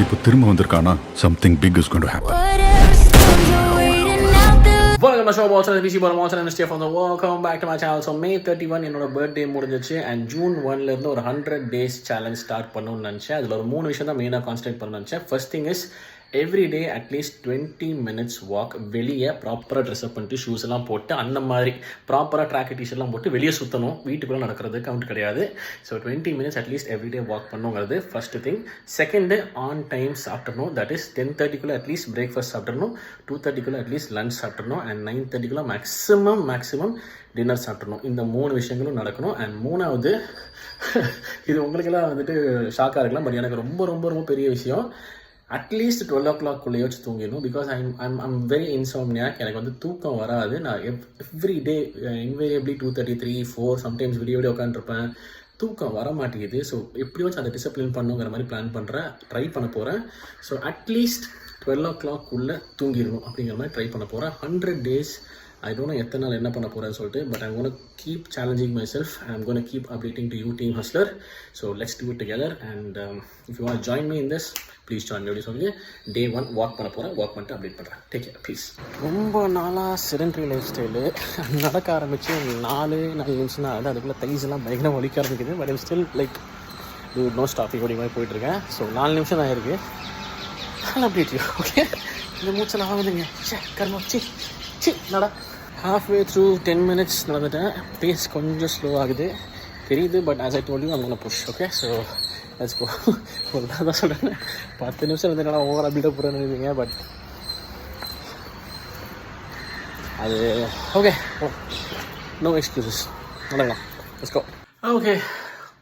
இப்போ திரும்ப வந்திருக்கானா something big is going to happen. வணக்கம் ஷோ பால்சன் பிசி பால் மால்சன் stay from the welcome back to my channel. So May 31 என்னோட பர்த்டே முடிஞ்சிச்சு அண்ட் June 1 இருந்து ஒரு 100 days சேலஞ்ச் ஸ்டார்ட் பண்ணணும்னு நினச்சேன். அதில் ஒரு 3 விஷயம் தான் மெயினாக கான்சன்ட்ரேட் பண்ண நினச்சேன். First thing is every day at least 20 minutes walk. வெளியே ப்ராப்பராக ட்ரெஸ்அப் பண்ணிட்டு ஷூஸ் எல்லாம் போட்டு அந்த மாதிரி ப்ராப்பராக ட்ராக் டிஷர்ட்லாம் போட்டு வெளியே சுற்றணும். வீட்டுக்குள்ளே நடக்கிறது கவுண்ட் கிடையாது. So 20 minutes at least everyday walk பண்ணுங்கிறது first thing. Second on time சாப்பிட்றணும். தட் இஸ் 10:30 அட்லீஸ்ட் பிரேக்ஃபாஸ்ட் சாப்பிட்றணும், 2:30 அட்லீஸ்ட் லஞ்ச் சாப்பிட்றணும் அண்ட் 9:30 மேக்ஸிமம் டின்னர் சாப்பிட்றணும். இந்த 3 விஷயங்களும் நடக்கணும். அண்ட் மூணாவது இது உங்களுக்கெல்லாம் வந்துட்டு ஷாக்காக இருக்கலாம், பட் எனக்கு ரொம்ப ரொம்ப ரொம்ப பெரிய விஷயம். அட்லீஸ்ட் 12 o'clock தூங்கிடணும். Because I'm very insomniac. எனக்கு வந்து தூக்கம் வராது. நான் எவ்ரி டே இன்வேரியபிளி 2:30, 3, 4 சம்டைம்ஸ் விடிய உட்காந்துருப்பேன். தூக்கம் வர மாட்டேங்குது. ஸோ எப்படியாச்சும் அதை டிசிப்ளின் பண்ணுங்கிற மாதிரி பிளான் பண்ணுறேன், ட்ரை பண்ண போகிறேன். ஸோ அட்லீஸ்ட் 12 o'clock தூங்கிடணும் அப்படிங்கிற மாதிரி ட்ரை பண்ண போகிறேன். 100 days. I don't know எத்தனை நாள் என்ன பண்ண போகிறேன்னு சொல்லிட்டு, but I'm going to keep challenging myself. I'm going to keep updating to you, Team Hustler. So let's do it together. And if you want to join me in this, please join me. சொல்லி Day 1 walk பண்ண போகிறேன். Walk பண்ணிட்டு update பண்ணுறேன். Take care please. ரொம்ப நாளாக sedentary life style நடக்க ஆரம்பித்து 4 நிமிஷம் ஆகுது. அதுக்குள்ளே தைஸ் எல்லாம் பயங்கரம் ஒலிக்க ஆரம்பிக்குது. But still like no stopping ஓடி மாதிரி போயிட்டுருக்கேன். ஸோ 4 நிமிஷம் தான் இருக்குது. Update you okay. இந்த மூச்செல்லாம் ஆகுதுங்க. கர்மம் சி நட. halfway through 10 minutes நடந்துட்டேன். பேஸ் கொஞ்சம் ஸ்லோ ஆகுது தெரியுது, but as I told you I'm going to push. okay, so let's go. தான் சொல்கிறேன். 10 நிமிஷம் வந்து என்னால் ஓவராக பில்டப் போகிறேன்னு நினைப்பீங்க, பட் அது ஓகே, நோ எக்ஸ்கியூசஸ். நடக்கலாம், let's go. ஓகே,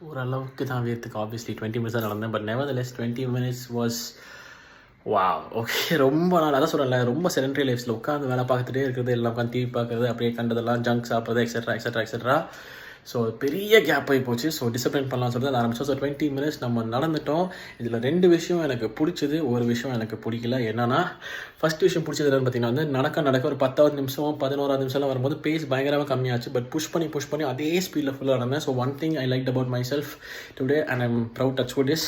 ஓரளவுக்கு தான் வேர்த்துக்கு ஆப்வியஸ்லி 20 minutes தான் நடந்தேன். But nevertheless 20 minutes was wow. Okay, ரொம்ப நாள் அதான் சொல்லலை, ரொம்ப செடென்ட்ரி லைஃப்ஸில் உட்காந்து வேலை பார்த்துட்டே இருக்கிறது, எல்லாம் உட்காந்து டிவி பார்க்குறது, அப்படியே கண்டதெல்லாம் ஜங்க் சாப்பிட்றது, எக்ஸெட்ரா. ஸோ பெரிய கேப் ஆகி போச்சு. ஸோ டிசிப்ளின் பண்ணலாம் சொல்லிட்டு அதை ஆரம்பித்தோம். ஸோ 20 minutes நம்ம நடந்துட்டோம். இதில் 2 விஷயம் எனக்கு பிடிச்சது, ஒரு விஷயம் எனக்கு பிடிக்கல. என்னன்னா, ஃபஸ்ட் விஷயம் பிடிச்சது என்னன்னு பார்த்தீங்கன்னா வந்து நடக்க ஒரு 10வது நிமிஷம் 11வது நிமிஷம்லாம் வரும்போது பேஸ் பயங்கரமாக கம்மியாச்சு. பட் புஷ் பண்ணி அதே ஸ்பீடில் ஃபுல்லாக நடந்தேன். So one thing I like about my self today and I'm proud touch wood is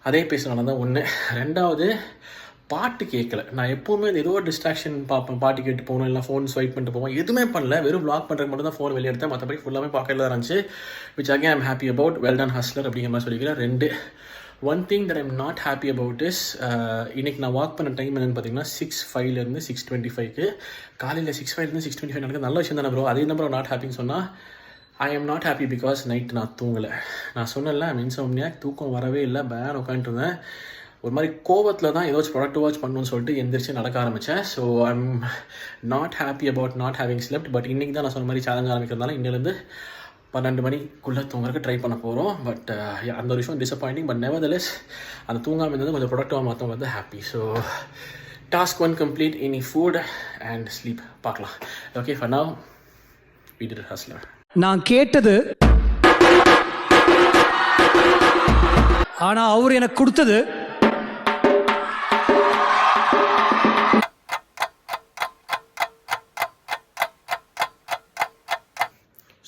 அதே பேஸ் நடந்தேன். 1. 2வது, பாட்டு கேட்கல. நான் எப்போவுமே ஏதோ ஒரு டிஸ்ட்ராக்ஷன் பார்ப்பேன், பாட்டு கேட்டு போகணும், இல்லை ஃபோன் ஸ்வைப் பண்ணிட்டு போவோம். எதுவுமே பண்ணல, வெறும் vlog பண்ணுறதுக்கு மட்டும் தான் ஃபோன் வெளியே எடுத்தேன். மற்றபடி ஃபுல்லாமே பாக்கெட்டில் இருந்துச்சு. Which again I'm happy about. Well done hustler அப்படிங்கிற மாதிரி சொல்லிக்கிறேன். 2. One thing that I'm not happy about is, இன்றைக்கி நான் வாக் பண்ண டைம் என்னென்னு பார்த்தீங்கன்னா 6:05 6:25. காலையில் 6:05 6:25 நடக்குது. நல்ல விஷயம் தானே ப்ரோ. அதே நம்பர் நாட் ஹாப்பின்னு சொன்னால் I am not happy because night நான் தூங்கலை. நான் சொன்னல இன்சோம்னியாக், தூக்கம் வரவே இல்லை, பேன் உட்காந்துருந்தேன். ஒரு மாதிரி கோவத்தில் தான் ஏதாச்சும் ப்ரொடக்டிவாக பண்ணணும்னு சொல்லிட்டு எந்திரிச்சு நடக்க ஆரம்பித்தேன். So I'm not happy about not having slept. But இன்றைக்கி தான் நான் சொன்ன மாதிரி சேலஞ்ச் ஆரம்பிக்கிறதுனால இன்னிலேருந்து 12 மணிக்குள்ளே தூங்குறதுக்கு ட்ரை பண்ண போகிறோம். பட் அந்த ஒரு விஷயம் டிசப்பாயிண்டிங். பட் நெவர்தலெஸ் அந்த தூங்காமல் இருந்தது கொஞ்சம் ப்ரொடக்டிவாக மாற்றவங்க வந்து ஹாப்பி. So task 1 complete. இனி ஃபுட் அண்ட் ஸ்லீப் பார்க்கலாம். Okay, for now we did hustler. நான் கேட்டது, ஆனா அவர் எனக்கு கொடுத்தது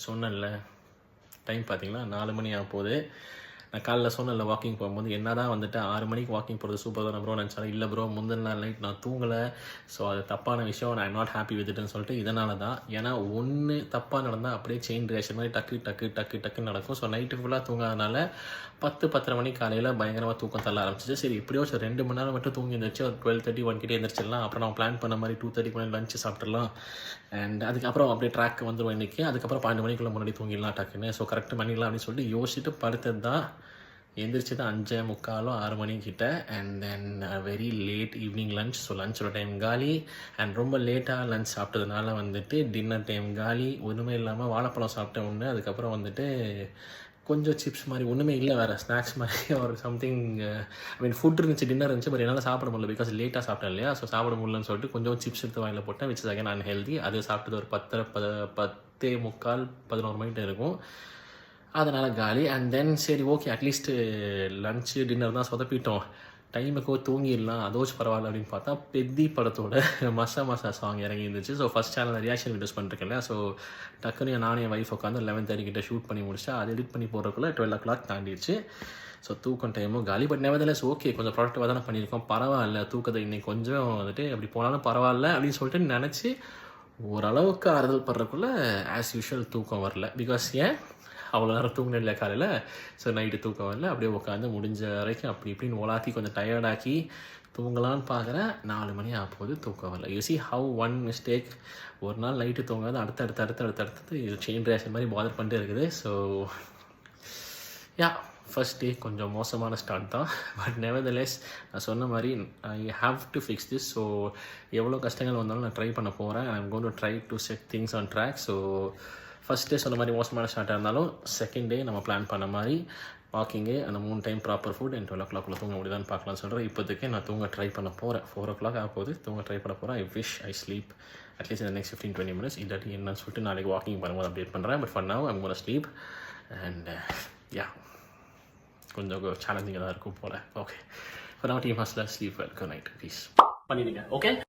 சொன்னல டைம் பார்த்தீங்களா 4 மணி ஆக போகுது. நான் காலைல சொன்னல வாக்கிங் போகும்போது என்ன தான் வந்துட்டு 6 மணிக்கு வாக்கிங் போகிறது சூப்பர் தான் ப்ரோ நினச்சாலும், இல்லை ப்ரோ முந்தின நாள் நைட் நான் தூங்கலை. ஸோ அது தப்பான விஷயம். நான் ஐம் நாட் ஹாப்பி வித்துட்டுன்னு சொல்லிட்டு இதனால தான். ஏன்னா ஒன்று தப்பாக நடந்தால் அப்படியே செயின் ரியாக்ஷன் மாதிரி டக்கு நடக்கும். ஸோ நைட்டு ஃபுல்லாக தூங்காதனால 10-10:30 மணி காலையில் பயங்கரமாக தூக்கம் தள்ள ஆரம்பிச்சிச்சு. சரி எப்படியோ 2 மணி நேரம் மட்டும் தூங்கி இருந்துச்சு. ஒரு 12:30 1 கிட்டே எழுந்திரிச்சிடலாம். அப்புறம் நான் பிளான் பண்ண மாதிரி 2:30 லஞ்சு சாப்பிட்றலாம். அண்ட் அதுக்கப்புறம் அப்படியே ட்ராக் வந்துடும் இன்றைக்கி. அதுக்கப்புறம் 12 மணிக்குள்ளே முன்னாடி தூங்கிடலாம் டக்குன்னு. ஸோ கரெக்டாக பண்ணிடலாம் அப்படின்னு சொல்லிட்டு யோசிச்சுட்டு படுத்தது தான். எந்திரிச்சு தான் 5:45 6 மணிக்கிட்ட. And then very late evening lunch. So லஞ்சோட டைம் காலி. அண்ட் ரொம்ப லேட்டாக லஞ்ச் சாப்பிட்டதுனால வந்துட்டு டின்னர் டைம் காலி. ஒன்றுமே இல்லாமல் வாழைப்பழம் சாப்பிட்டேன் ஒன்று. அதுக்கப்புறம் வந்துட்டு கொஞ்சம் சிப்ஸ் மாதிரி ஒன்றுமே இல்லை, வேறு ஸ்நாக்ஸ் மாதிரி ஒரு சம்திங். ஐ மீன் ஃபுட் இருந்துச்சு, டின்னர் இருந்துச்சு, பட் என்னால் சாப்பிட முடியல பிகாஸ் லேட்டாக சாப்பிட்டேன் இல்லையா. ஸோ சாப்பிட முடியலன்னு சொல்லிட்டு கொஞ்சம் சிப்ஸ் எடுத்து வாயில் போட்டேன். Which is again unhealthy. அது சாப்பிட்டது ஒரு 10:45 11 மணிட்டு இருக்கும். அதனால் காலி. அண்ட் தென் சரி ஓகே, அட்லீஸ்ட்டு லன்ச்சு டின்னர் தான் சொதப்பிட்டோம், டைமுக்கு தூங்கிடலாம், அதோச்சு பரவாயில்ல அப்படின்னு பார்த்தா பெத்தி படத்தோட மசா சாங் இறங்கி இருந்துச்சு. ஸோ ஃபஸ்ட் சேனலில் ரியாக்ஷன் வீடியோஸ் பண்ணிருக்கேன்ல. ஸோ டக்குன்னு நானும் என் ஒய்ஃப் உட்காந்து 11:30 கிட்ட ஷூட் பண்ணி முடிச்சா அது எடிட் பண்ணி போடுறதுக்குள்ளே 12 o'clock தாண்டிடுச்சு. ஸோ தூக்கம் டைமும் காலி. பட் நெவர்தலெஸ் ஓகே, கொஞ்சம் ப்ரொடக்டிவாக தானே பண்ணியிருக்கோம், பரவாயில்ல, தூக்கத்தை இன்னைக்கு கொஞ்சம் வந்துட்டு அப்படி போனாலும் பரவாயில்ல அப்படின்னு சொல்லிட்டு நினச்சி ஓரளவுக்கு ஆறுதல் படுறக்குள்ளே ஆஸ் யூஷுவல் தூக்கம் வரல. பிகாஸ் ஏன் அவ்வளோ நேரம் தூங்கினேன் இல்லை காலையில், ஸோ நைட்டு தூக்கம் வரல. அப்படியே உட்காந்து முடிஞ்ச வரைக்கும் அப்படி இப்படின்னு ஓலாத்தி கொஞ்சம் டயர்டாக்கி தூங்கலான்னு பார்க்குறேன். 4 மணி ஆகும்போது தூக்கம் வரல. You see have one mistake, ஒரு நாள் நைட்டு தூங்காது அடுத்தடுத்து இது செயின் ரியாக்ஷன் மாதிரி பாதர் பண்ணிட்டு இருக்குது. ஸோ யா, ஃபர்ஸ்ட் டே கொஞ்சம் மோசமான ஸ்டார்ட் தான். பட் நெவர்தலெஸ் நான் சொன்ன மாதிரி I have to fix this. So எவ்வளோ கஷ்டங்கள் வந்தாலும் நான் ட்ரை பண்ண போகிறேன். I am going to try to set things on track. So first day சொன்ன மாதிரி மோசமான ஸ்டார்ட்டாக இருந்தாலும் செகண்ட் டே நம்ம பிளான் பண்ண மாதிரி வாக்கிங்கு, அந்த 3 time proper food and 12 o'clock தூங்க முடியுதான்னு பார்க்கலாம்னு சொல்கிறேன். இப்போதைக்கு நான் தூங்க ட்ரை பண்ண போகிறேன். 4 o'clock ஆக போகுது, தூங்க ட்ரை பண்ண போகிறேன். I wish I sleep at least இந்த நெக்ஸ்ட் 15-20 minutes. இல்லாட்டி என்னன்னு சொல்லிட்டு நாளைக்கு வாக்கிங் பண்ணும்போது அப்டேட் பண்ணுறேன். But for now I'm gonna sleep and yeah, கொஞ்சம் சேலஞ்சிங்காக தான் இருக்கும் போல். Okay, for now team hustle sleep well, good night, peace பண்ணிடுங்க. ஓகே.